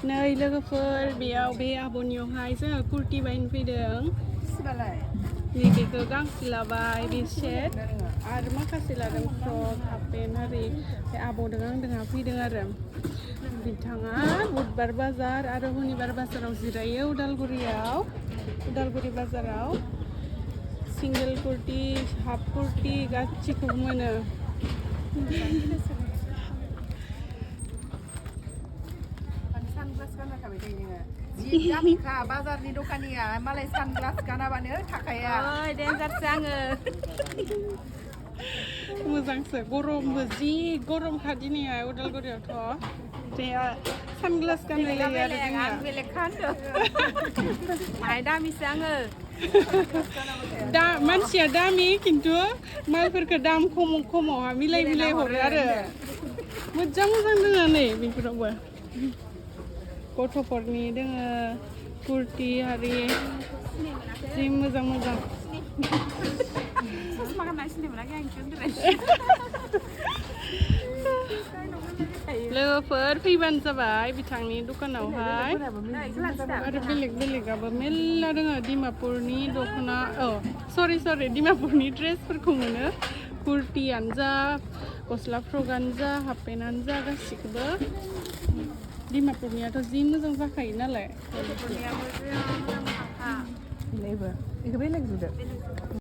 नै लोगोफोर बेयाव बे आब'नियावहाय जोङो कुर्ति बायनो फैदों नैबेखौ गांसे लाबाय बे सेट आरो माखासे लादों फ्रक हाफ पेन्ट आरि बे आब'दों आंदोंहा फैदों आरो बिथाङा बुधबार बाजार आरो हनिबार बाजाराव जिरायो उदालगुरि बाजाराव सिंगेल कुर्ति हाफ कुर्ति गासिखौबो मोनो जि दामिखा बाजारनि दखानिया मालाय सानग्लास गानाबानो थाखाया ओइ डेन्जारसो आङो मोजांसो गरमबो जि गरमखा दिनैहाय उदालगुरियावथ' सानग्लास गानलायलायो आरो जोंना आं बेलेगखा होनदों माहाय दामिसो आङो दा मानसिया दामि खिन्थु मालफोरखौ दाम खमावहा मिलाय हरो आरो मोजां दोङो नै बेफोरावबो गथ'फोरनि दोङो कुर्ति आरि जि मोजां लोगोफोर फैबानो जाबाय बिथांनि दखानावहाय आरो बेलेगाबो मेल्ला दोङो डिमापुरनि दख'ना सरि डिमापुरनि ड्रेसफोरखौ मोनो कुर्तियानो जा गस्ला फ्रकआनो जा हाफ पेन्टआनो जा गासिखौबो डिमापुरनियाथ' जि मोजां जाखायो नालाय गथ'फोरनियाबो बेखौ बेलेग जुदो